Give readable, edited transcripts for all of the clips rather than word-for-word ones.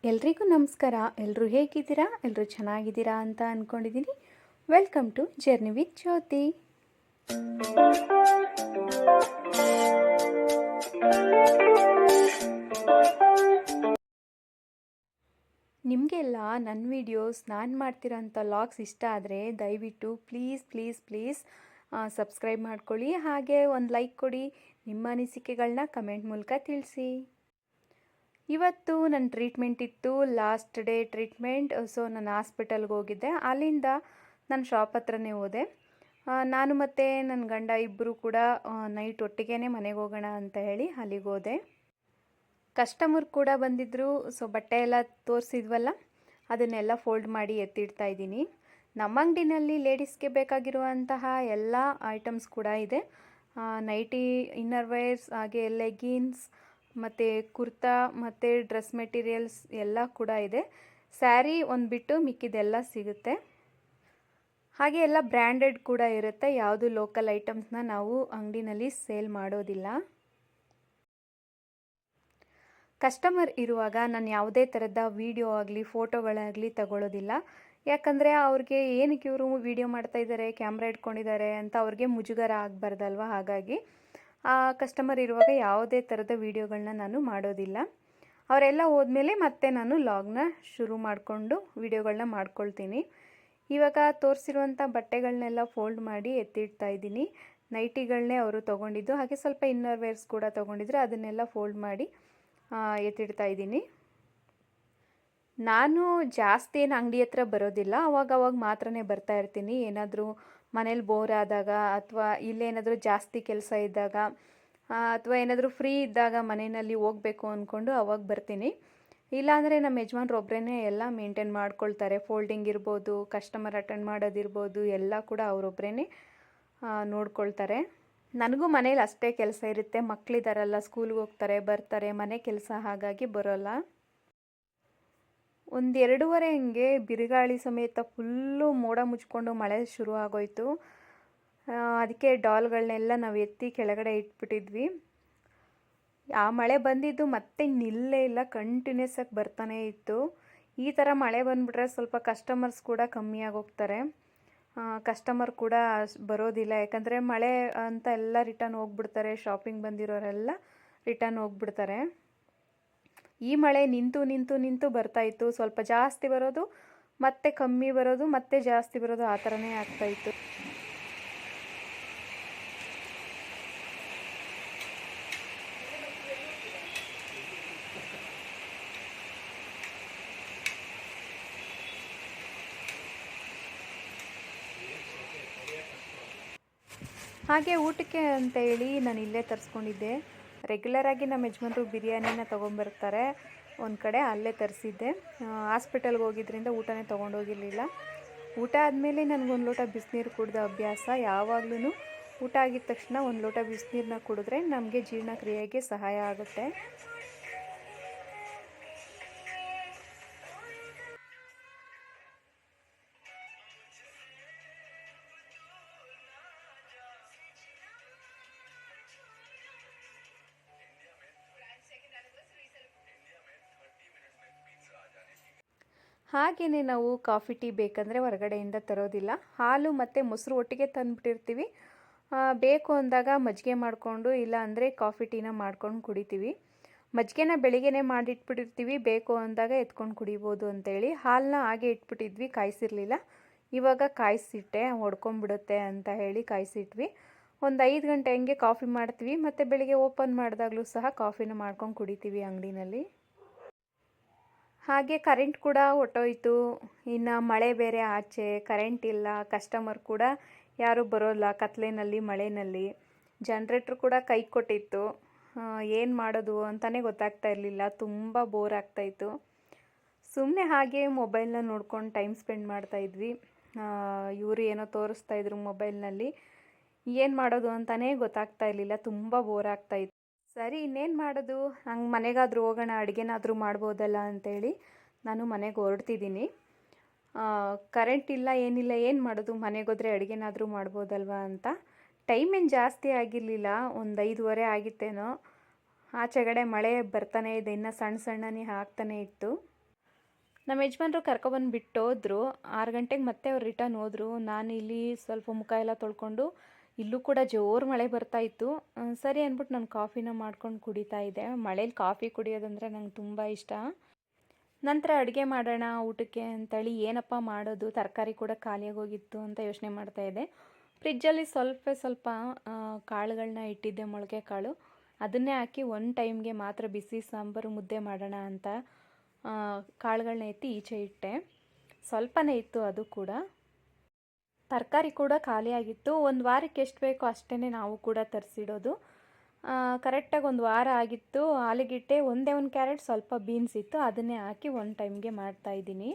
ಎಲ್ರಿಗೂ ನಮಸ್ಕಾರ. ಎಲ್ಲರೂ ಹೇಗಿದ್ದೀರಾ? ಎಲ್ಲರೂ ಚೆನ್ನಾಗಿದ್ದೀರಾ ಅಂತ ಅಂದ್ಕೊಂಡಿದ್ದೀನಿ. ವೆಲ್ಕಮ್ ಟು ಜರ್ನಿ ವಿತ್ ಜ್ಯೋತಿ. ನಿಮಗೆಲ್ಲ ನನ್ನ ವೀಡಿಯೋಸ್ ನಾನು ಮಾಡ್ತಿರೋಂಥ ಲಾಗ್ಸ್ ಇಷ್ಟ ಆದರೆ ದಯವಿಟ್ಟು ಪ್ಲೀಸ್ ಸಬ್ಸ್ಕ್ರೈಬ್ ಮಾಡ್ಕೊಳ್ಳಿ. ಹಾಗೆ ಒಂದು ಲೈಕ್ ಕೊಡಿ. ನಿಮ್ಮ ಅನಿಸಿಕೆಗಳನ್ನ ಕಮೆಂಟ್ ಮೂಲಕ ತಿಳಿಸಿ. ಇವತ್ತು ನನ್ನ ಟ್ರೀಟ್ಮೆಂಟ್ ಇತ್ತು, ಲಾಸ್ಟ್ ಡೇ ಟ್ರೀಟ್ಮೆಂಟ್. ಸೊ ನಾನು ಹಾಸ್ಪಿಟಲ್ಗೆ ಹೋಗಿದ್ದೆ. ಅಲ್ಲಿಂದ ನನ್ನ ಶಾಪ್ ಹತ್ರನೇ ಹೋದೆ. ನಾನು ಮತ್ತು ನನ್ನ ಗಂಡ ಇಬ್ಬರು ಕೂಡ ನೈಟ್ ಒಟ್ಟಿಗೆ ಮನೆಗೆ ಹೋಗೋಣ ಅಂತ ಹೇಳಿ ಅಲ್ಲಿಗೆ ಹೋದೆ. ಕಸ್ಟಮರ್ ಕೂಡ ಬಂದಿದ್ದರು. ಸೊ ಬಟ್ಟೆ ಎಲ್ಲ ತೋರಿಸಿದ್ವಲ್ಲ, ಅದನ್ನೆಲ್ಲ ಫೋಲ್ಡ್ ಮಾಡಿ ಎತ್ತಿಡ್ತಾ ಇದ್ದೀನಿ. ನಮ್ಮ ಅಂಗಡಿನಲ್ಲಿ ಲೇಡೀಸ್ಗೆ ಬೇಕಾಗಿರುವಂತಹ ಎಲ್ಲ ಐಟಮ್ಸ್ ಕೂಡ ಇದೆ. ನೈಟಿ, ಇನ್ನರ್ ವೇರ್ಸ್, ಹಾಗೆ ಲೆಗಿನ್ಸ್ ಮತ್ತು ಕುರ್ತಾ ಮತ್ತು ಡ್ರೆಸ್ ಮೆಟೀರಿಯಲ್ಸ್ ಎಲ್ಲ ಕೂಡ ಇದೆ. ಸ್ಯಾರಿ ಒಂದು ಬಿಟ್ಟು ಮಿಕ್ಕಿದೆಲ್ಲ ಸಿಗುತ್ತೆ. ಹಾಗೆ ಎಲ್ಲ ಬ್ರ್ಯಾಂಡೆಡ್ ಕೂಡ ಇರುತ್ತೆ. ಯಾವುದು ಲೋಕಲ್ ಐಟಮ್ಸ್ನ ನಾವು ಅಂಗಡಿನಲ್ಲಿ ಸೇಲ್ ಮಾಡೋದಿಲ್ಲ. ಕಸ್ಟಮರ್ ಇರುವಾಗ ನಾನು ಯಾವುದೇ ಥರದ ವಿಡಿಯೋ ಆಗಲಿ ಫೋಟೋಗಳಾಗಲಿ ತಗೊಳ್ಳೋದಿಲ್ಲ. ಯಾಕಂದರೆ ಅವ್ರಿಗೆ ಏನಕ್ಕೆ ಇವರು ವಿಡಿಯೋ ಮಾಡ್ತಾ ಇದ್ದಾರೆ, ಕ್ಯಾಮ್ರಾ ಇಟ್ಕೊಂಡಿದ್ದಾರೆ ಅಂತ ಅವ್ರಿಗೆ ಮುಜುಗರ ಆಗಬಾರ್ದಲ್ವ. ಹಾಗಾಗಿ ಕಸ್ಟಮರ್ ಇರುವಾಗ ಯಾವುದೇ ಥರದ ವೀಡಿಯೋಗಳನ್ನ ನಾನು ಮಾಡೋದಿಲ್ಲ. ಅವರೆಲ್ಲ ಹೋದ್ಮೇಲೆ ಮತ್ತೆ ನಾನು ಲಾಗ್ನ ಶುರು ಮಾಡಿಕೊಂಡು ವೀಡಿಯೋಗಳನ್ನ ಮಾಡ್ಕೊಳ್ತೀನಿ. ಇವಾಗ ತೋರಿಸಿರುವಂಥ ಬಟ್ಟೆಗಳನ್ನೆಲ್ಲ ಫೋಲ್ಡ್ ಮಾಡಿ ಎತ್ತಿಡ್ತಾ ಇದ್ದೀನಿ. ನೈಟಿಗಳನ್ನೇ ಅವರು ತೊಗೊಂಡಿದ್ದು, ಹಾಗೆ ಸ್ವಲ್ಪ ಇನ್ನರ್ ವೇರ್ಸ್ ಕೂಡ ತೊಗೊಂಡಿದ್ರು. ಅದನ್ನೆಲ್ಲ ಫೋಲ್ಡ್ ಮಾಡಿ ಎತ್ತಿಡ್ತಾ ಇದ್ದೀನಿ. ನಾನು ಜಾಸ್ತಿ ಏನು ಅಂಗಡಿ ಹತ್ರ ಬರೋದಿಲ್ಲ. ಅವಾಗ ಮಾತ್ರನೇ ಬರ್ತಾ ಇರ್ತೀನಿ. ಏನಾದರೂ ಮನೇಲಿ ಬೋರ್ ಆದಾಗ, ಅಥವಾ ಇಲ್ಲೇನಾದರೂ ಜಾಸ್ತಿ ಕೆಲಸ ಇದ್ದಾಗ, ಅಥವಾ ಏನಾದರೂ ಫ್ರೀ ಇದ್ದಾಗ ಮನೆಯಲ್ಲಿ ಹೋಗಬೇಕು ಅಂದ್ಕೊಂಡು ಅವಾಗ ಬರ್ತೀನಿ. ಇಲ್ಲಾಂದರೆ ನಮ್ಮ ಯಜಮಾನ್ರು ಒಬ್ಬರೇ ಎಲ್ಲ ಮೇಂಟೈನ್ ಮಾಡ್ಕೊಳ್ತಾರೆ. ಫೋಲ್ಡಿಂಗ್ ಇರ್ಬೋದು, ಕಸ್ಟಮರ್ ಅಟೆಂಡ್ ಮಾಡೋದಿರ್ಬೋದು, ಎಲ್ಲ ಕೂಡ ಅವರೊಬ್ಬರೇ ನೋಡ್ಕೊಳ್ತಾರೆ. ನನಗೂ ಮನೇಲಿ ಅಷ್ಟೇ ಕೆಲಸ ಇರುತ್ತೆ. ಮಕ್ಕಳಿದಾರಲ್ಲ, ಸ್ಕೂಲ್ಗೆ ಹೋಗ್ತಾರೆ ಬರ್ತಾರೆ, ಮನೆ ಕೆಲಸ, ಹಾಗಾಗಿ ಬರೋಲ್ಲ. 1-2:30 ಹಂಗೆ ಬಿರುಗಾಳಿ ಸಮೇತ ಫುಲ್ಲು ಮೋಡ ಮುಚ್ಕೊಂಡು ಮಳೆ ಶುರು ಆಗೋಯ್ತು. ಅದಕ್ಕೆ ಡಾಲ್ಗಳನ್ನೆಲ್ಲ ನಾವು ಎತ್ತಿ ಕೆಳಗಡೆ ಇಟ್ಬಿಟ್ಟಿದ್ವಿ. ಆ ಮಳೆ ಬಂದಿದ್ದು ಮತ್ತೆ ನಿಲ್ಲೇ ಇಲ್ಲ, ಕಂಟಿನ್ಯೂಸ್ ಆಗಿ ಬರ್ತಾನೆ ಇತ್ತು. ಈ ಥರ ಮಳೆ ಬಂದುಬಿಟ್ರೆ ಸ್ವಲ್ಪ ಕಸ್ಟಮರ್ಸ್ ಕೂಡ ಕಮ್ಮಿಯಾಗಿ ಹೋಗ್ತಾರೆ. ಕಸ್ಟಮರ್ ಕೂಡ ಬರೋದಿಲ್ಲ. ಯಾಕಂದರೆ ಮಳೆ ಅಂತ ಎಲ್ಲ ರಿಟರ್ನ್ ಹೋಗ್ಬಿಡ್ತಾರೆ. ಶಾಪಿಂಗ್ ಬಂದಿರೋರೆಲ್ಲ ರಿಟರ್ನ್ ಹೋಗ್ಬಿಡ್ತಾರೆ. ಈ ಮಳೆ ನಿಂತು ಬರ್ತಾಯಿತ್ತು. ಸ್ವಲ್ಪ ಜಾಸ್ತಿ ಬರೋದು, ಮತ್ತೆ ಕಮ್ಮಿ ಬರೋದು, ಮತ್ತೆ ಜಾಸ್ತಿ ಬರೋದು, ಆ ಥರನೇ ಆಗ್ತಾಯಿತ್ತು. ಹಾಗೆ ಊಟಕ್ಕೆ ಅಂತ ಹೇಳಿ ನಾನು ಇಲ್ಲೇ ತರಿಸ್ಕೊಂಡಿದ್ದೆ. ರೆಗ್ಯುಲರಾಗಿ ನಮ್ಮ ಯಜಮಾನ್ರು ಬಿರಿಯಾನಿನ ತೊಗೊಂಬರ್ತಾರೆ ಒಂದು ಕಡೆ, ಅಲ್ಲೇ ತರಿಸಿದ್ದೆ. ಹಾಸ್ಪಿಟಲ್ಗೆ ಹೋಗಿದ್ದರಿಂದ ಊಟನೇ ತೊಗೊಂಡೋಗಿರಲಿಲ್ಲ. ಊಟ ಆದಮೇಲೆ ನನಗೊಂದು ಲೋಟ ಬಿಸಿನೀರು ಕುಡಿದ ಅಭ್ಯಾಸ. ಯಾವಾಗಲೂ ಊಟ ಆಗಿದ ತಕ್ಷಣ ಒಂದು ಲೋಟ ಬಿಸಿನೀರನ್ನ ಕುಡಿದ್ರೆ ನಮಗೆ ಜೀರ್ಣಕ್ರಿಯೆಗೆ ಸಹಾಯ ಆಗುತ್ತೆ. ಹಾಗೆಯೇ ನಾವು ಕಾಫಿ ಟೀ ಬೇಕಂದರೆ ಹೊರಗಡೆಯಿಂದ ತರೋದಿಲ್ಲ. ಹಾಲು ಮತ್ತು ಮೊಸರು ಒಟ್ಟಿಗೆ ತಂದುಬಿಟ್ಟಿರ್ತೀವಿ. ಬೇಕು ಅಂದಾಗ ಮಜ್ಜಿಗೆ ಮಾಡಿಕೊಂಡು, ಇಲ್ಲ ಅಂದರೆ ಕಾಫಿ ಟೀನ ಮಾಡ್ಕೊಂಡು ಕುಡಿತೀವಿ. ಮಜ್ಜಿಗೆನ ಬೆಳಿಗ್ಗೆನೇ ಮಾಡಿಟ್ಬಿಟ್ಟಿರ್ತೀವಿ, ಬೇಕು ಅಂದಾಗ ಎತ್ಕೊಂಡು ಕುಡಿಬೋದು ಅಂತೇಳಿ. ಹಾಲನ್ನ ಹಾಗೆ ಇಟ್ಬಿಟ್ಟಿದ್ವಿ, ಕಾಯಿಸಿರಲಿಲ್ಲ. ಇವಾಗ ಕಾಯಿಸಿಟ್ಟೆ, ಹೊಡ್ಕೊಂಬಿಡುತ್ತೆ ಅಂತ ಹೇಳಿ ಕಾಯಿಸಿಟ್ವಿ. ಒಂದು 5 ಗಂಟೆ ಹಂಗೆ ಕಾಫಿ ಮಾಡ್ತೀವಿ, ಮತ್ತು ಬೆಳಿಗ್ಗೆ ಓಪನ್ ಮಾಡಿದಾಗಲೂ ಸಹ ಕಾಫಿನ ಮಾಡ್ಕೊಂಡು ಕುಡಿತೀವಿ ಅಂಗಡಿನಲ್ಲಿ. ಹಾಗೆ ಕರೆಂಟ್ ಕೂಡ ಹೊಟ್ಟೋಯ್ತು. ಇನ್ನು ಮಳೆ ಬೇರೆ, ಆಚೆ ಕರೆಂಟ್ ಇಲ್ಲ, ಕಸ್ಟಮರ್ ಕೂಡ ಯಾರೂ ಬರೋಲ್ಲ ಕತ್ಲೆನಲ್ಲಿ, ಮಳೆಯಲ್ಲಿ. ಜನ್ರೇಟ್ರ್ ಕೂಡ ಕೈ ಕೊಟ್ಟಿತ್ತು. ಏನು ಮಾಡೋದು ಅಂತಲೇ ಗೊತ್ತಾಗ್ತಾ ಇರಲಿಲ್ಲ. ತುಂಬ ಬೋರ್ ಆಗ್ತಾಯಿತ್ತು. ಸುಮ್ಮನೆ ಹಾಗೆ ಮೊಬೈಲ್ನ ನೋಡ್ಕೊಂಡು ಟೈಮ್ ಸ್ಪೆಂಡ್ ಮಾಡ್ತಾಯಿದ್ವಿ. ಇವರು ಏನೋ ತೋರಿಸ್ತಾಯಿದ್ರು ಮೊಬೈಲ್ನಲ್ಲಿ. ಏನು ಮಾಡೋದು ಅಂತಲೇ ಗೊತ್ತಾಗ್ತಾ ಇರಲಿಲ್ಲ. ತುಂಬ ಬೋರ್ ಆಗ್ತಾಯಿತ್ತು. ಸರಿ, ಇನ್ನೇನು ಮಾಡೋದು, ಹಂಗೆ ಮನೆಗಾದರೂ ಹೋಗೋಣ, ಅಡುಗೆನಾದರೂ ಮಾಡ್ಬೋದಲ್ಲ ಅಂತೇಳಿ ನಾನು ಮನೆಗೆ ಹೊರಡ್ತಿದ್ದೀನಿ. ಕರೆಂಟ್ ಇಲ್ಲ, ಏನಿಲ್ಲ, ಏನು ಮಾಡೋದು, ಮನೆಗೆ ಹೋದರೆ ಅಡುಗೆನಾದರೂ ಮಾಡ್ಬೋದಲ್ವ ಅಂತ. ಟೈಮ್ ಏನು ಜಾಸ್ತಿ ಆಗಿರಲಿಲ್ಲ, ಒಂದು 5:30 ಆಗಿತ್ತೇನೋ. ಆಚೆಗಡೆ ಮಳೆ ಬರ್ತಾನೆ ಇದೆ, ಇನ್ನು ಸಣ್ಣನೇ ಆಗ್ತಾನೆ ಇತ್ತು. ನಮ್ಮ ಯಜಮಾನ್ರು ಕರ್ಕೊಬಂದು ಬಿಟ್ಟು ಹೋದ್ರು. 6 ಗಂಟೆಗೆ ಮತ್ತೆ ಅವ್ರು ರಿಟರ್ನ್ ಹೋದರು. ನಾನು ಇಲ್ಲಿ ಸ್ವಲ್ಪ ಮುಖ ಎಲ್ಲ ತೊಳ್ಕೊಂಡು, ಇಲ್ಲೂ ಕೂಡ ಜೋರು ಮಳೆ ಬರ್ತಾ ಇತ್ತು. ಸರಿ ಅಂದ್ಬಿಟ್ಟು ನಾನು ಕಾಫಿನ ಮಾಡ್ಕೊಂಡು ಕುಡಿತಾ ಇದ್ದೆ. ಮಳೇಲಿ ಕಾಫಿ ಕುಡಿಯೋದಂದರೆ ನಂಗೆ ತುಂಬ ಇಷ್ಟ. ನಂತರ ಅಡುಗೆ ಮಾಡೋಣ ಊಟಕ್ಕೆ ಅಂತೇಳಿ ಏನಪ್ಪ ಮಾಡೋದು, ತರಕಾರಿ ಕೂಡ ಖಾಲಿಯಾಗೋಗಿತ್ತು ಅಂತ ಯೋಚನೆ ಮಾಡ್ತಾಯಿದ್ದೆ. ಫ್ರಿಜ್ಜಲ್ಲಿ ಸ್ವಲ್ಪ ಕಾಳುಗಳನ್ನ ಇಟ್ಟಿದ್ದೆ, ಮೊಳಕೆ ಕಾಳು. ಅದನ್ನೇ ಹಾಕಿ ಒನ್ ಟೈಮ್ಗೆ ಮಾತ್ರ ಬಿಸಿ ಸಾಂಬಾರು ಮುದ್ದೆ ಮಾಡೋಣ ಅಂತ ಕಾಳುಗಳನ್ನ ಎತ್ತಿ ಈಚೆ ಇಟ್ಟೆ. ಸ್ವಲ್ಪನೇ ಇತ್ತು ಅದು ಕೂಡ. ತರಕಾರಿ ಕೂಡ ಖಾಲಿಯಾಗಿತ್ತು. ಒಂದು ವಾರಕ್ಕೆ ಎಷ್ಟು ಬೇಕೋ ಅಷ್ಟೇ ನಾವು ಕೂಡ ತರಿಸಿಡೋದು. ಕರೆಕ್ಟಾಗಿ ಒಂದು ವಾರ ಆಗಿತ್ತು. ಆಲೂಗೆಡ್ಡೆ, ಒಂದೇ ಒಂದು ಕ್ಯಾರೆಟ್, ಸ್ವಲ್ಪ ಬೀನ್ಸ್ ಇತ್ತು, ಅದನ್ನೇ ಹಾಕಿ ಒನ್ ಟೈಮ್ಗೆ ಮಾಡ್ತಾಯಿದ್ದೀನಿ.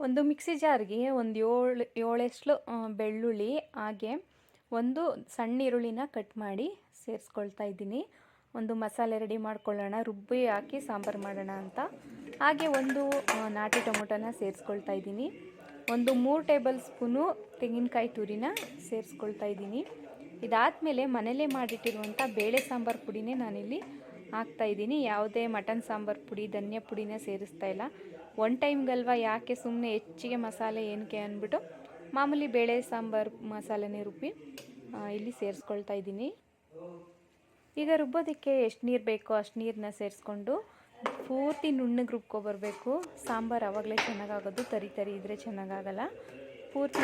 ಒಂದು ಮಿಕ್ಸಿ ಜಾರ್ಗೆ ಒಂದು 7 ಬೆಳ್ಳುಳ್ಳಿ, ಹಾಗೆ ಒಂದು ಸಣ್ಣ ಈರುಳ್ಳಿನ ಕಟ್ ಮಾಡಿ ಸೇರಿಸ್ಕೊಳ್ತಾ ಇದ್ದೀನಿ. ಒಂದು ಮಸಾಲೆ ರೆಡಿ ಮಾಡ್ಕೊಳ್ಳೋಣ, ರುಬ್ಬಿ ಹಾಕಿ ಸಾಂಬಾರು ಮಾಡೋಣ ಅಂತ. ಹಾಗೆ ಒಂದು ನಾಟಿ ಟೊಮೊಟೊನ ಸೇರಿಸ್ಕೊಳ್ತಾ ಇದ್ದೀನಿ. ಒಂದು 3 ಟೇಬಲ್ ಸ್ಪೂನು ತೆಂಗಿನಕಾಯಿ ತುರಿನ ಸೇರಿಸ್ಕೊಳ್ತಾ ಇದ್ದೀನಿ. ಇದಾದಮೇಲೆ ಮನೇಲೇ ಮಾಡಿಟ್ಟಿರುವಂಥ ಬೇಳೆ ಸಾಂಬಾರು ಪುಡಿನೇ ನಾನಿಲ್ಲಿ ಹಾಕ್ತಾಯಿದ್ದೀನಿ. ಯಾವುದೇ ಮಟನ್ ಸಾಂಬಾರು ಪುಡಿ, ಧನಿಯಾ ಪುಡಿನ ಸೇರಿಸ್ತಾ ಇಲ್ಲ. ಒನ್ ಟೈಮ್ಗಲ್ವ, ಯಾಕೆ ಸುಮ್ಮನೆ ಹೆಚ್ಚಿಗೆ ಮಸಾಲೆ ಏನಕ್ಕೆ ಅಂದ್ಬಿಟ್ಟು ಮಾಮೂಲಿ ಬೇಳೆ ಸಾಂಬಾರು ಮಸಾಲೆನೇ ರುಬ್ಬಿ ಇಲ್ಲಿ ಸೇರಿಸ್ಕೊಳ್ತಾ ಇದ್ದೀನಿ. ಈಗ ರುಬ್ಬೋದಕ್ಕೆ ಎಷ್ಟು ನೀರು ಬೇಕೋ ಅಷ್ಟು ನೀರನ್ನ ಸೇರಿಸ್ಕೊಂಡು ಪೂರ್ತಿ ನುಣ್ಣಗೆ ರುಬ್ಕೊಬರ್ಬೇಕು. ಸಾಂಬಾರು ಆವಾಗಲೇ ಚೆನ್ನಾಗಾಗೋದು, ತರಿ ಇದ್ದರೆ ಚೆನ್ನಾಗಾಗಲ್ಲ. ಪೂರ್ತಿ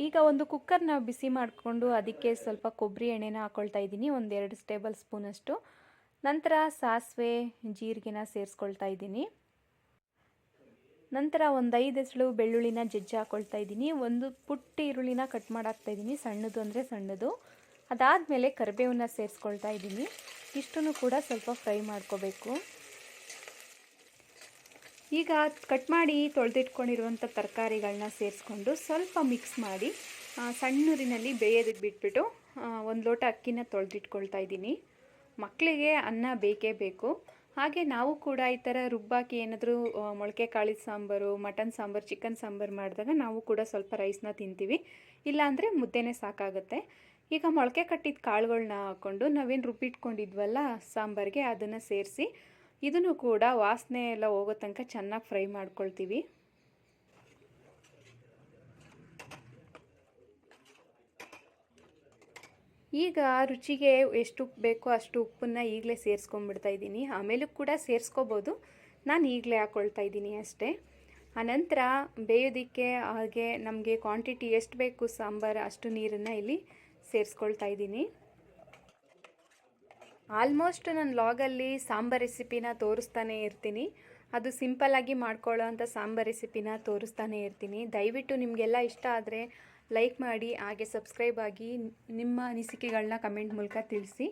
ಈಗ ಒಂದು ಕುಕ್ಕರ್ನ ಬಿಸಿ ಮಾಡಿಕೊಂಡು ಅದಕ್ಕೆ ಸ್ವಲ್ಪ ಕೊಬ್ಬರಿ ಎಣ್ಣೆನ ಹಾಕ್ಕೊಳ್ತಾ ಇದ್ದೀನಿ, ಒಂದು 2 ಟೇಬಲ್ ಸ್ಪೂನಷ್ಟು. ನಂತರ ಸಾಸಿವೆ, ಜೀರಿಗೆನ ಸೇರಿಸ್ಕೊಳ್ತಾ ಇದ್ದೀನಿ. ನಂತರ ಒಂದು 5 ಎಸಳು ಬೆಳ್ಳುಳ್ಳಿನ ಜಜ್ಜಿ ಹಾಕ್ಕೊಳ್ತಾ ಇದ್ದೀನಿ. ಒಂದು ಪುಟ್ಟ ಈರುಳ್ಳಿನ ಕಟ್ ಮಾಡಾಕ್ತಾ ಇದ್ದೀನಿ, ಸಣ್ಣದು ಅಂದರೆ ಸಣ್ಣದು. ಅದಾದಮೇಲೆ ಕರಿಬೇವನ್ನ ಸೇರಿಸ್ಕೊಳ್ತಾ ಇದ್ದೀನಿ. ಇಷ್ಟನ್ನು ಕೂಡ ಸ್ವಲ್ಪ ಫ್ರೈ ಮಾಡ್ಕೋಬೇಕು. ಈಗ ಕಟ್ ಮಾಡಿ ತೊಳೆದಿಟ್ಕೊಂಡಿರುವಂಥ ತರಕಾರಿಗಳನ್ನ ಸೇರಿಸ್ಕೊಂಡು ಸ್ವಲ್ಪ ಮಿಕ್ಸ್ ಮಾಡಿ ಸಣ್ಣೂರಿನಲ್ಲಿ ಬೇಯೋದಕ್ಕೆ ಬಿಟ್ಬಿಟ್ಟು 1 ಲೋಟ ಅಕ್ಕಿನ ತೊಳೆದಿಟ್ಕೊಳ್ತಾ ಇದ್ದೀನಿ. ಮಕ್ಕಳಿಗೆ ಅನ್ನ ಬೇಕೇ ಬೇಕು. ಹಾಗೆ ನಾವು ಕೂಡ ಈ ಥರ ರುಬ್ಬಾಕಿ ಏನಾದರೂ ಮೊಳಕೆ ಕಾಳಿನ ಸಾಂಬಾರು, ಮಟನ್ ಸಾಂಬಾರು, ಚಿಕನ್ ಸಾಂಬಾರು ಮಾಡಿದಾಗ ನಾವು ಕೂಡ ಸ್ವಲ್ಪ ರೈಸ್ನ ತಿಂತೀವಿ. ಇಲ್ಲಾಂದರೆ ಮುದ್ದೆನೇ ಸಾಕಾಗುತ್ತೆ. ಈಗ ಮೊಳಕೆ ಕಟ್ಟಿದ ಕಾಳುಗಳನ್ನ ಹಾಕ್ಕೊಂಡು ನಾವೇನು ರುಬ್ಬಿಟ್ಕೊಂಡಿದ್ವಲ್ಲ ಸಾಂಬಾರಿಗೆ, ಅದನ್ನು ಸೇರಿಸಿ ಇದನ್ನು ಕೂಡ ವಾಸನೆ ಎಲ್ಲ ಹೋಗೋ ತನಕ ಚೆನ್ನಾಗಿ ಫ್ರೈ ಮಾಡ್ಕೊಳ್ತೀವಿ. ಈಗ ರುಚಿಗೆ ಎಷ್ಟು ಬೇಕೋ ಅಷ್ಟು ಉಪ್ಪನ್ನು ಈಗಲೇ ಸೇರಿಸ್ಕೊಂಡ್ಬಿಡ್ತಾ ಇದ್ದೀನಿ. ಆಮೇಲೂ ಕೂಡ ಸೇರಿಸ್ಕೋಬೋದು, ನಾನು ಈಗಲೇ ಹಾಕ್ಕೊಳ್ತಾ ಇದ್ದೀನಿ ಅಷ್ಟೇ. ಆನಂತರ ಬೇಯೋದಕ್ಕೆ ಹಾಗೆ ನಮಗೆ ಕ್ವಾಂಟಿಟಿ ಎಷ್ಟು ಬೇಕು ಸಾಂಬಾರು ಅಷ್ಟು ನೀರನ್ನು ಇಲ್ಲಿ ಸೇರಿಸ್ಕೊಳ್ತಾ ಇದ್ದೀನಿ. ಆಲ್ಮೋಸ್ಟ್ ನನ್ನ ವ್ಲಾಗಲ್ಲಿ ಸಾಂಬಾರು ರೆಸಿಪಿನ ತೋರಿಸ್ತಾನೆ ಇರ್ತೀನಿ. ಅದು ಸಿಂಪಲ್ಲಾಗಿ ಮಾಡ್ಕೊಳ್ಳೋ ಅಂಥ ಸಾಂಬಾರು ರೆಸಿಪಿನ ತೋರಿಸ್ತಾನೆ ಇರ್ತೀನಿ. ದಯವಿಟ್ಟು ನಿಮಗೆಲ್ಲ ಇಷ್ಟ ಆದರೆ ಲೈಕ್ ಮಾಡಿ, ಹಾಗೆ ಸಬ್ಸ್ಕ್ರೈಬ್ ಆಗಿ, ನಿಮ್ಮ ಅನಿಸಿಕೆಗಳನ್ನ ಕಮೆಂಟ್ ಮೂಲಕ ತಿಳಿಸಿ.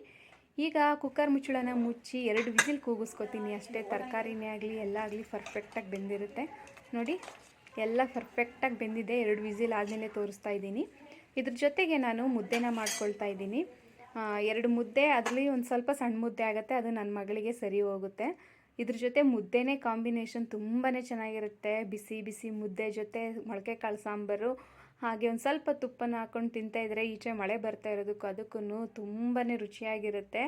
ಈಗ ಕುಕ್ಕರ್ ಮುಚ್ಚಳನ ಮುಚ್ಚಿ 2 ವಿಸಿಲ್ ಕೂಗಿಸ್ಕೊತೀನಿ ಅಷ್ಟೇ. ತರಕಾರಿನೇ ಆಗಲಿ ಎಲ್ಲ ಆಗಲಿ ಪರ್ಫೆಕ್ಟಾಗಿ ಬೆಂದಿರುತ್ತೆ. ನೋಡಿ, ಎಲ್ಲ ಪರ್ಫೆಕ್ಟಾಗಿ ಬೆಂದಿದೆ. 2 ವಿಸಿಲ್ ಆದಮೇಲೆ ತೋರಿಸ್ತಾ ಇದ್ದೀನಿ. ಇದ್ರ ಜೊತೆಗೆ ನಾನು ಮುದ್ದೆನ ಮಾಡ್ಕೊಳ್ತಾ ಇದ್ದೀನಿ. 2 ಮುದ್ದೆ, ಅದರಲ್ಲಿ ಒಂದು ಸ್ವಲ್ಪ ಸಣ್ಣ ಮುದ್ದೆ ಆಗುತ್ತೆ, ಅದು ನನ್ನ ಮಗಳಿಗೆ ಸರಿ ಹೋಗುತ್ತೆ. ಇದ್ರ ಜೊತೆ ಮುದ್ದೆನೇ ಕಾಂಬಿನೇಷನ್ ತುಂಬಾ ಚೆನ್ನಾಗಿರುತ್ತೆ. ಬಿಸಿ ಬಿಸಿ ಮುದ್ದೆ ಜೊತೆ ಮೊಳಕೆ ಕಾಳು ಸಾಂಬಾರು, ಹಾಗೆ ಒಂದು ಸ್ವಲ್ಪ ತುಪ್ಪನ ಹಾಕ್ಕೊಂಡು ತಿಂತಾಯಿದ್ರೆ, ಈಚೆ ಮಳೆ ಬರ್ತಾ ಇರೋದಕ್ಕೂ ಅದಕ್ಕೂ ತುಂಬಾ ರುಚಿಯಾಗಿರುತ್ತೆ.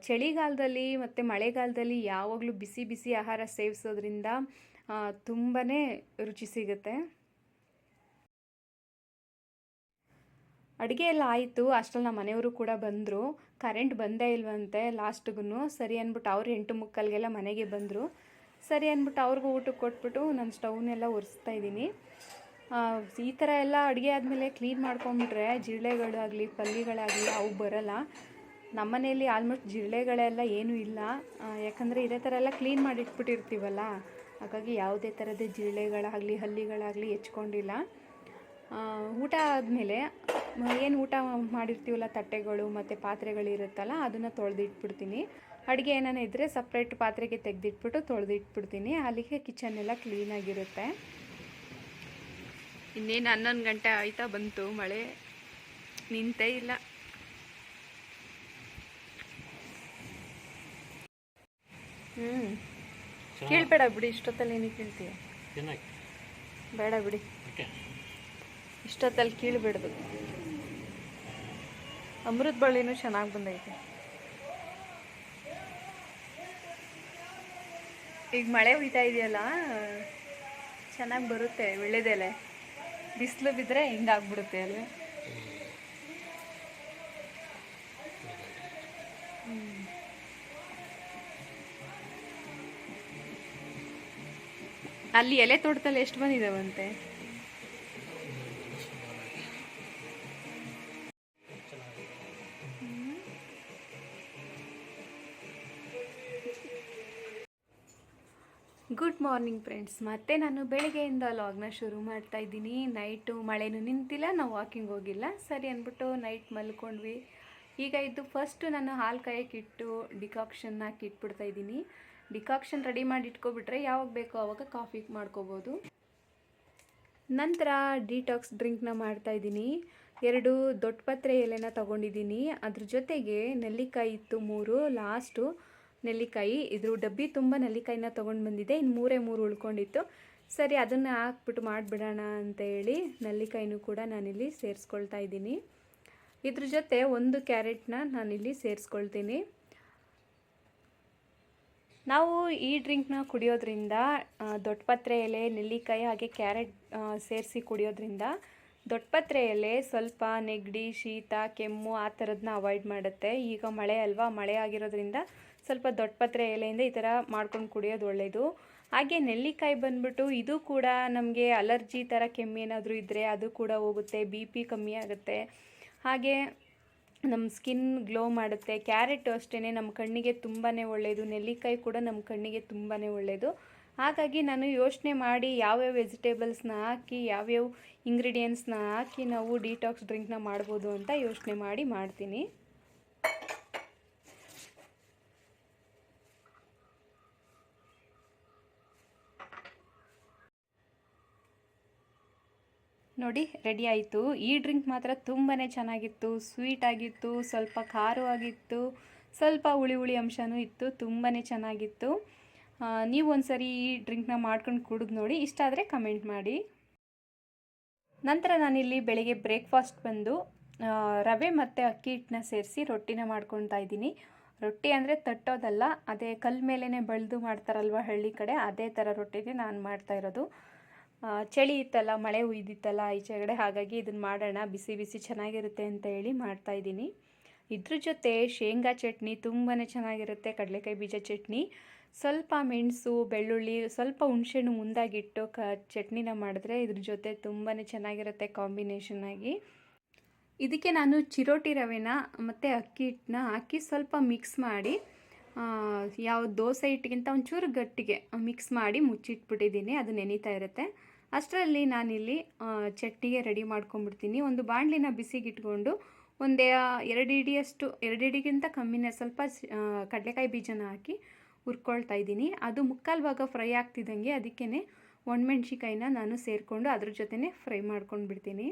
ಚಳಿಗಾಲದಲ್ಲಿ ಮತ್ತು ಮಳೆಗಾಲದಲ್ಲಿ ಯಾವಾಗಲೂ ಬಿಸಿ ಬಿಸಿ ಆಹಾರ ಸೇವಿಸೋದ್ರಿಂದ ತುಂಬಾ ರುಚಿ ಸಿಗುತ್ತೆ. ಅಡುಗೆ ಎಲ್ಲ ಆಯಿತು. ಅಷ್ಟರಲ್ಲಿ ನಮ್ಮ ಮನೆಯವರು ಕೂಡ ಬಂದರು. ಕರೆಂಟ್ ಬಂದೇ ಇಲ್ವಂತೆ ಲಾಸ್ಟ್ಗೂ. ಸರಿ ಅಂದ್ಬಿಟ್ಟು ಅವ್ರು 8:45ಗೆಲ್ಲ ಮನೆಗೆ ಬಂದರು. ಸರಿ ಅಂದ್ಬಿಟ್ಟು ಅವ್ರಿಗೂ ಊಟಕ್ಕೆ ಕೊಟ್ಬಿಟ್ಟು ನಾನು ಸ್ಟವ್ನೆಲ್ಲ ಒರೆಸ್ತಾ ಇದ್ದೀನಿ. ಈ ಥರ ಎಲ್ಲ ಅಡುಗೆ ಆದಮೇಲೆ ಕ್ಲೀನ್ ಮಾಡ್ಕೊಂಬಿಟ್ರೆ ಜಿರಳೆಗಳಾಗಲಿ ಪಲ್ಲಿಗಳಾಗಲಿ ಅವು ಬರೋಲ್ಲ. ನಮ್ಮ ಮನೆಯಲ್ಲಿ ಆಲ್ಮೋಸ್ಟ್ ಜಿರಳೆಗಳೆಲ್ಲ ಏನೂ ಇಲ್ಲ, ಯಾಕಂದರೆ ಇದೇ ಥರ ಎಲ್ಲ ಕ್ಲೀನ್ ಮಾಡಿ ಇಟ್ಬಿಟ್ಟಿರ್ತೀವಲ್ಲ, ಹಾಗಾಗಿ ಯಾವುದೇ ಥರದ ಜಿರಳೆಗಳಾಗಲಿ ಹಲ್ಲಿಗಳಾಗಲಿ ಹೆಚ್ಕೊಂಡಿಲ್ಲ. ಊಟ ಆದಮೇಲೆ ಏನು ಊಟ ಮಾಡಿರ್ತೀವಲ್ಲ ತಟ್ಟೆಗಳು ಮತ್ತು ಪಾತ್ರೆಗಳಿರುತ್ತಲ್ಲ, ಅದನ್ನು ತೊಳೆದಿಟ್ಬಿಡ್ತೀನಿ. ಅಡುಗೆ ಏನಾನ ಇದ್ದರೆ ಸಪ್ರೇಟ್ ಪಾತ್ರೆಗೆ ತೆಗೆದಿಟ್ಬಿಟ್ಟು ತೊಳೆದಿಟ್ಬಿಡ್ತೀನಿ. ಅಲ್ಲಿಗೆ ಕಿಚನ್ ಎಲ್ಲ ಕ್ಲೀನಾಗಿರುತ್ತೆ. ಇನ್ನೇನು 11 ಗಂಟೆ ಆಯ್ತಾ ಬಂತು, ಮಳೆ ನಿಂತೇ ಇಲ್ಲ. ಕೇಳಬೇಡ ಬಿಡಿ, ಇಷ್ಟೊತ್ತಲ್ಲಿ ಏನಕ್ಕೆ ಕೇಳ್ತೀಯ? ಬೇಡ ಬಿಡಿ, ಇಷ್ಟೊತ್ತಲ್ಲಿ ಕೀಳ್ಬಿಡ್ದು. ಅಮೃತ ಬಳ್ಳಿನೂ ಚೆನ್ನಾಗಿ ಬಂದೈತೆ. ಈಗ ಮಳೆ ಹುಯ್ತಾ ಇದೆಯಲ್ಲ, ಚೆನ್ನಾಗಿ ಬರುತ್ತೆ ವಿಳ್ಯದೆಲೆ. ಬಿಸಿಲು ಬಿದ್ದರೆ ಹಿಂಗಾಗ್ಬಿಡುತ್ತೆ ಅಲ್ವೇ. ಅಲ್ಲಿ ಎಲೆ ತೋಟದಲ್ಲಿ ಎಷ್ಟು ಬಂದಿದ್ದಾವಂತೆ? Good morning friends. ಮತ್ತೆ ನಾನು ಬೆಳಿಗ್ಗೆಯಿಂದ ಲಾಗ್ನ ಶುರು ಮಾಡ್ತಾ ಇದ್ದೀನಿ. ನೈಟು ಮಳೆನೂ ನಿಂತಿಲ್ಲ, ನಾವು ವಾಕಿಂಗ್ ಹೋಗಿಲ್ಲ, ಸರಿ ಅಂದ್ಬಿಟ್ಟು ನೈಟ್ ಮಲ್ಕೊಂಡ್ವಿ. ಈಗ ಇದು ಫಸ್ಟು ನಾನು ಹಾಲು ಕಾಯಕ್ಕೆ ಇಟ್ಟು ಡಿಕಾಕ್ಷನ್ ಹಾಕಿ ಇಟ್ಬಿಡ್ತಾ ಇದ್ದೀನಿ. ಡಿಕಾಕ್ಷನ್ ರೆಡಿ ಮಾಡಿ ಇಟ್ಕೊಬಿಟ್ರೆ ಯಾವಾಗ ಬೇಕೋ ಆವಾಗ ಕಾಫಿ ಮಾಡ್ಕೋಬೋದು. ನಂತರ ಡಿಟಾಕ್ಸ್ ಡ್ರಿಂಕ್ನ ಮಾಡ್ತಾಯಿದ್ದೀನಿ. 2 ದೊಡ್ಡ ಪತ್ರೆ ಎಲೆನ ತೊಗೊಂಡಿದ್ದೀನಿ. ಅದ್ರ ಜೊತೆಗೆ ನೆಲ್ಲಿಕಾಯಿ ಇತ್ತು 3, ಲಾಸ್ಟು ನೆಲ್ಲಿಕಾಯಿ. ಇದ್ರ ಡಬ್ಬಿ ತುಂಬ ನೆಲ್ಲಿಕಾಯಿನ ತೊಗೊಂಡು ಬಂದಿದ್ದೆ, ಇನ್ನು 3 ಉಳ್ಕೊಂಡಿತ್ತು. ಸರಿ ಅದನ್ನು ಹಾಕ್ಬಿಟ್ಟು ಮಾಡಿಬಿಡೋಣ ಅಂತೇಳಿ ನೆಲ್ಲಿಕಾಯಿನೂ ಕೂಡ ನಾನಿಲ್ಲಿ ಸೇರಿಸ್ಕೊಳ್ತಾ ಇದ್ದೀನಿ. ಇದ್ರ ಜೊತೆ 1 ಕ್ಯಾರೆಟ್ನ ನಾನಿಲ್ಲಿ ಸೇರಿಸ್ಕೊಳ್ತೀನಿ. ನಾವು ಈ ಡ್ರಿಂಕ್ನ ಕುಡಿಯೋದ್ರಿಂದ ದೊಡ್ಡಪತ್ರೆ ಎಲೆ, ನೆಲ್ಲಿಕಾಯಿ ಹಾಗೆ ಕ್ಯಾರೆಟ್ ಸೇರಿಸಿ ಕುಡಿಯೋದ್ರಿಂದ ದೊಡ್ಡಪತ್ರೆ ಎಲೆ ಸ್ವಲ್ಪ ನೆಗಡಿ, ಶೀತ, ಕೆಮ್ಮು ಆ ಥರದನ್ನ ಅವಾಯ್ಡ್ ಮಾಡುತ್ತೆ. ಈಗ ಮಳೆ ಅಲ್ವಾ, ಮಳೆ ಆಗಿರೋದ್ರಿಂದ ಸ್ವಲ್ಪ ದೊಡ್ಡಪತ್ರೆ ಎಲೆಯಿಂದ ಈ ಥರ ಮಾಡ್ಕೊಂಡು ಕುಡಿಯೋದು ಒಳ್ಳೆಯದು. ಹಾಗೆ ನೆಲ್ಲಿಕಾಯಿ ಬಂದ್ಬಿಟ್ಟು ಇದು ಕೂಡ ನಮಗೆ ಅಲರ್ಜಿ ಥರ ಕೆಮ್ಮೇನಾದರೂ ಇದ್ದರೆ ಅದು ಕೂಡ ಹೋಗುತ್ತೆ, BP ಕಮ್ಮಿ ಆಗುತ್ತೆ, ಹಾಗೆ ನಮ್ಮ ಸ್ಕಿನ್ ಗ್ಲೋ ಮಾಡುತ್ತೆ. ಕ್ಯಾರೆಟು ಅಷ್ಟೇ ನಮ್ಮ ಕಣ್ಣಿಗೆ ತುಂಬಾ ಒಳ್ಳೆಯದು, ನೆಲ್ಲಿಕಾಯಿ ಕೂಡ ನಮ್ಮ ಕಣ್ಣಿಗೆ ತುಂಬಾ ಒಳ್ಳೆಯದು. ಹಾಗಾಗಿ ನಾನು ಯೋಚನೆ ಮಾಡಿ ಯಾವ್ಯಾವ ವೆಜಿಟೇಬಲ್ಸ್ನ ಹಾಕಿ, ಯಾವ್ಯಾವ ಇಂಗ್ರೀಡಿಯೆಂಟ್ಸ್ನ ಹಾಕಿ ನಾವು ಡಿಟಾಕ್ಸ್ ಡ್ರಿಂಕ್ನ ಮಾಡ್ಬೋದು ಅಂತ ಯೋಚನೆ ಮಾಡಿ ಮಾಡ್ತೀನಿ. ನೋಡಿ ರೆಡಿ ಆಯಿತು. ಈ ಡ್ರಿಂಕ್ ಮಾತ್ರ ತುಂಬಾ ಚೆನ್ನಾಗಿತ್ತು, ಸ್ವೀಟ್ ಆಗಿತ್ತು, ಸ್ವಲ್ಪ ಖಾರವಾಗಿತ್ತು, ಸ್ವಲ್ಪ ಹುಳಿ ಹುಳಿ ಅಂಶನೂ ಇತ್ತು, ತುಂಬಾ ಚೆನ್ನಾಗಿತ್ತು. ನೀವು ಒಂದ್ಸರಿ ಈ ಡ್ರಿಂಕ್ನ ಮಾಡ್ಕೊಂಡು ಕುಡಿದು ನೋಡಿ, ಇಷ್ಟ ಆದರೆ ಕಮೆಂಟ್ ಮಾಡಿ. ನಂತರ ನಾನಿಲ್ಲಿ ಬೆಳಿಗ್ಗೆ ಬ್ರೇಕ್ಫಾಸ್ಟ್ ಬಂದು ರವೆ ಮತ್ತು ಅಕ್ಕಿ ಹಿಟ್ಟನ್ನ ಸೇರಿಸಿ ರೊಟ್ಟಿನ ಮಾಡ್ಕೊತಾ ಇದ್ದೀನಿ. ರೊಟ್ಟಿ ಅಂದರೆ ತಟ್ಟೋದಲ್ಲ, ಅದೇ ಕಲ್ಲು ಮೇಲೇ ಬಳ್ದು ಮಾಡ್ತಾರಲ್ವ ಹಳ್ಳಿ ಕಡೆ, ಅದೇ ಥರ ರೊಟ್ಟಿನೇ ನಾನು ಮಾಡ್ತಾ ಇರೋದು. ಚಳಿ ಇತ್ತಲ್ಲ, ಮಳೆ ಹುಯ್ದಿತ್ತಲ್ಲ ಈಚೆಗಡೆ, ಹಾಗಾಗಿ ಇದನ್ನು ಮಾಡೋಣ, ಬಿಸಿ ಬಿಸಿ ಚೆನ್ನಾಗಿರುತ್ತೆ ಅಂತ ಹೇಳಿ ಮಾಡ್ತಾಯಿದ್ದೀನಿ. ಇದ್ರ ಜೊತೆ ಶೇಂಗಾ ಚಟ್ನಿ ತುಂಬಾ ಚೆನ್ನಾಗಿರುತ್ತೆ, ಕಡಲೆಕಾಯಿ ಬೀಜ ಚಟ್ನಿ. ಸ್ವಲ್ಪ ಮೆಣಸು, ಬೆಳ್ಳುಳ್ಳಿ, ಸ್ವಲ್ಪ ಹುಣಸೆಹಣ್ಣು ಮುಂದಾಗಿಟ್ಟು ಚಟ್ನಿನ ಮಾಡಿದ್ರೆ ಇದ್ರ ಜೊತೆ ತುಂಬಾ ಚೆನ್ನಾಗಿರುತ್ತೆ ಕಾಂಬಿನೇಷನ್ ಆಗಿ. ಇದಕ್ಕೆ ನಾನು ಚಿರೋಟಿ ರವೆನ ಮತ್ತು ಅಕ್ಕಿ ಹಿಟ್ಟನ್ನ ಹಾಕಿ ಸ್ವಲ್ಪ ಮಿಕ್ಸ್ ಮಾಡಿ, ಯಾವ ದೋಸೆ ಹಿಟ್ಟಿಗಿಂತ ಒಂಚೂರು ಗಟ್ಟಿಗೆ ಮಿಕ್ಸ್ ಮಾಡಿ ಮುಚ್ಚಿಟ್ಬಿಟ್ಟಿದ್ದೀನಿ, ಅದು ನೆನೀತಾ ಇರುತ್ತೆ. ಅಷ್ಟರಲ್ಲಿ ನಾನಿಲ್ಲಿ ಚಟ್ನಿಗೆ ರೆಡಿ ಮಾಡ್ಕೊಂಡ್ಬಿಡ್ತೀನಿ. ಒಂದು ಬಾಣಲಿನ ಬಿಸಿಗಿಟ್ಕೊಂಡು ಒಂದೇ 2 ಇಡಿಯಷ್ಟು, 2 ಇಡಿಗಿಂತ ಕಮ್ಮಿನೇ, ಸ್ವಲ್ಪ ಕಡಲೆಕಾಯಿ ಬೀಜನ ಹಾಕಿ ಹುರ್ಕೊಳ್ತಾ ಇದ್ದೀನಿ. ಅದು ಮುಕ್ಕಾಲು ಭಾಗ ಫ್ರೈ ಆಗ್ತಿದ್ದಂಗೆ ಅದಕ್ಕೇ ಒಣಮೆಣ್ಸಿಕಾಯಿನ ನಾನು ಸೇರಿಕೊಂಡು ಅದ್ರ ಜೊತೆನೇ ಫ್ರೈ ಮಾಡ್ಕೊಂಡು ಬಿಡ್ತೀನಿ.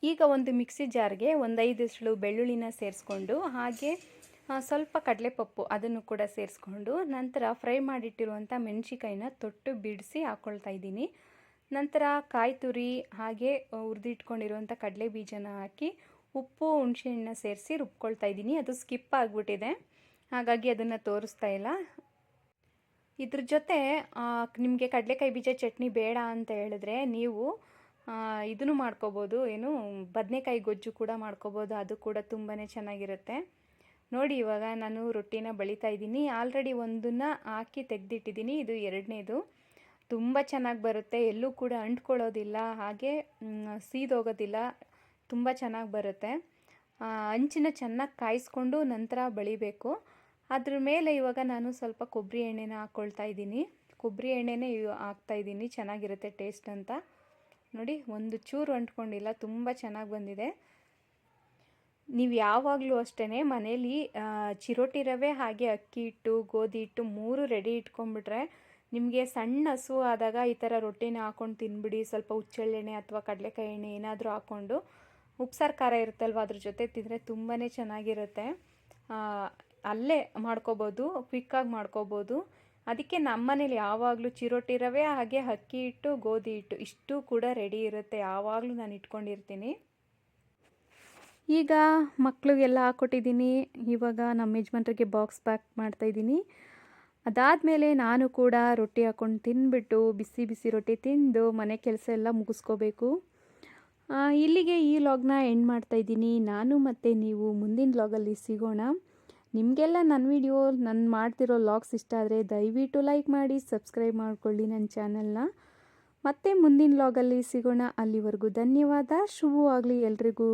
ಈಗ ಒಂದು ಮಿಕ್ಸಿ ಜಾರ್ಗೆ ಒಂದು 5 ಎಸಳು ಬೆಳ್ಳುಳ್ಳಿನ ಸೇರಿಸ್ಕೊಂಡು, ಹಾಗೆ ಸ್ವಲ್ಪ ಕಡಲೆಪಪ್ಪು ಅದನ್ನು ಕೂಡ ಸೇರಿಸ್ಕೊಂಡು, ನಂತರ ಫ್ರೈ ಮಾಡಿಟ್ಟಿರುವಂಥ ಮೆಣಸಿಕಾಯಿನ ತೊಟ್ಟು ಬಿಡಿಸಿ ಹಾಕ್ಕೊಳ್ತಾ ಇದ್ದೀನಿ. ನಂತರ ಕಾಯಿ ತುರಿ ಹಾಗೆ ಹುರಿದಿಟ್ಕೊಂಡಿರುವಂಥ ಕಡಲೆ ಬೀಜನ ಹಾಕಿ ಉಪ್ಪು, ಹುಣಸೆಹಣ್ಣನ್ನ ಸೇರಿಸಿ ರುಬ್ಕೊಳ್ತಾ ಇದ್ದೀನಿ. ಅದು ಸ್ಕಿಪ್ ಆಗಿಬಿಟ್ಟಿದೆ, ಹಾಗಾಗಿ ಅದನ್ನು ತೋರಿಸ್ತಾ ಇಲ್ಲ. ಇದ್ರ ಜೊತೆ ನಿಮಗೆ ಕಡಲೆಕಾಯಿ ಬೀಜ ಚಟ್ನಿ ಬೇಡ ಅಂತ ಹೇಳಿದ್ರೆ ನೀವು ಇದನ್ನು ಮಾಡ್ಕೋಬೋದು, ಏನು ಬದನೆಕಾಯಿ ಗೊಜ್ಜು ಕೂಡ ಮಾಡ್ಕೋಬೋದು, ಅದು ಕೂಡ ತುಂಬಾ ಚೆನ್ನಾಗಿರುತ್ತೆ. ನೋಡಿ ಇವಾಗ ನಾನು ರೊಟ್ಟಿನ ಬಳಿತಾ ಇದ್ದೀನಿ. ಆಲ್ರೆಡಿ ಒಂದನ್ನು ಹಾಕಿ ತೆಗೆದಿಟ್ಟಿದ್ದೀನಿ, ಇದು 2ನೇದು. ತುಂಬ ಚೆನ್ನಾಗಿ ಬರುತ್ತೆ, ಎಲ್ಲೂ ಕೂಡ ಅಂಟ್ಕೊಳ್ಳೋದಿಲ್ಲ, ಹಾಗೆ ಸೀದೋಗೋದಿಲ್ಲ, ತುಂಬ ಚೆನ್ನಾಗಿ ಬರುತ್ತೆ. ಹಂಚಿನ ಚೆನ್ನಾಗಿ ಕಾಯಿಸ್ಕೊಂಡು ನಂತರ ಬಳಿಬೇಕು. ಅದ್ರ ಮೇಲೆ ಇವಾಗ ನಾನು ಸ್ವಲ್ಪ ಕೊಬ್ಬರಿ ಎಣ್ಣೆನ ಹಾಕ್ಕೊಳ್ತಾ ಇದ್ದೀನಿ. ಕೊಬ್ಬರಿ ಎಣ್ಣೆನೇ ಹಾಕ್ತಾಯಿದ್ದೀನಿ, ಚೆನ್ನಾಗಿರುತ್ತೆ ಟೇಸ್ಟ್ ಅಂತ. ನೋಡಿ ಒಂದು ಚೂರು ಅಂಟ್ಕೊಂಡಿಲ್ಲ, ತುಂಬ ಚೆನ್ನಾಗಿ ಬಂದಿದೆ. ನೀವು ಯಾವಾಗಲೂ ಅಷ್ಟೇ ಮನೇಲಿ ಚಿರೋಟಿ ರವೆ ಹಾಗೆ ಅಕ್ಕಿ ಹಿಟ್ಟು, ಗೋಧಿ ಹಿಟ್ಟು 3 ರೆಡಿ ಇಟ್ಕೊಂಡ್ಬಿಟ್ರೆ ನಿಮಗೆ ಸಣ್ಣ ಹಸು ಆದಾಗ ಈ ಥರ ರೊಟ್ಟಿನ ಹಾಕ್ಕೊಂಡು ತಿನ್ಬಿಡಿ. ಸ್ವಲ್ಪ ಹುಚ್ಚೆಳ್ಳೆಣ್ಣೆ ಅಥವಾ ಕಡಲೆಕಾಯಿ ಎಣ್ಣೆ ಏನಾದರೂ ಹಾಕ್ಕೊಂಡು, ಉಪ್ಸಾರು ಖಾರ ಇರುತ್ತಲ್ವ ಅದ್ರ ಜೊತೆ ತಿಂದರೆ ತುಂಬಾ ಚೆನ್ನಾಗಿರುತ್ತೆ. ಅಲ್ಲೇ ಮಾಡ್ಕೋಬೋದು, ಕ್ವಿಕ್ಕಾಗಿ ಮಾಡ್ಕೋಬೋದು. ಅದಕ್ಕೆ ನಮ್ಮ ಮನೇಲಿ ಯಾವಾಗಲೂ ಚಿರೋಟಿ ರವೆ ಹಾಗೆ ಅಕ್ಕಿ ಹಿಟ್ಟು, ಗೋಧಿ ಹಿಟ್ಟು ಇಷ್ಟು ಕೂಡ ರೆಡಿ ಇರುತ್ತೆ, ಯಾವಾಗಲೂ ನಾನು ಇಟ್ಕೊಂಡಿರ್ತೀನಿ. ಈಗ ಮಕ್ಳಿಗೆಲ್ಲ ಹಾಕ್ಕೊಟ್ಟಿದ್ದೀನಿ. ಇವಾಗ ನಮ್ಮ ಯಜಮಾನ್ರಿಗೆ ಬಾಕ್ಸ್ ಪ್ಯಾಕ್ ಮಾಡ್ತಾಯಿದ್ದೀನಿ. ಅದಾದಮೇಲೆ ನಾನು ಕೂಡ ರೊಟ್ಟಿ ಹಾಕ್ಕೊಂಡು ತಿಂದ್ಬಿಟ್ಟು ಬಿಸಿ ಬಿಸಿ ರೊಟ್ಟಿ ತಿಂದು ಮನೆ ಕೆಲಸ ಎಲ್ಲ ಮುಗಿಸ್ಕೋಬೇಕು. ಇಲ್ಲಿಗೆ ಈ ವ್ಲಾಗ್ನ ಎಂಡ್ ಮಾಡ್ತಾಯಿದ್ದೀನಿ. ನಾನು ಮತ್ತು ನೀವು ಮುಂದಿನ ವ್ಲಾಗಲ್ಲಿ ಸಿಗೋಣ. ನಿಮಗೆಲ್ಲ ನನ್ನ ವಿಡಿಯೋ ನಾನು ಮಾಡ್ತಿರೋ ವ್ಲಾಗ್ಸ್ ಇಷ್ಟ ಆದರೆ ದಯವಿಟ್ಟು ಲೈಕ್ ಮಾಡಿ, ಸಬ್ಸ್ಕ್ರೈಬ್ ಮಾಡ್ಕೊಳ್ಳಿ ನನ್ನ ಚಾನಲ್ನ. ಮತ್ತೆ ಮುಂದಿನ ವ್ಲಾಗಲ್ಲಿ ಸಿಗೋಣ. ಅಲ್ಲಿವರೆಗೂ ಧನ್ಯವಾದ. ಶುಭವಾಗಲಿ ಎಲ್ರಿಗೂ.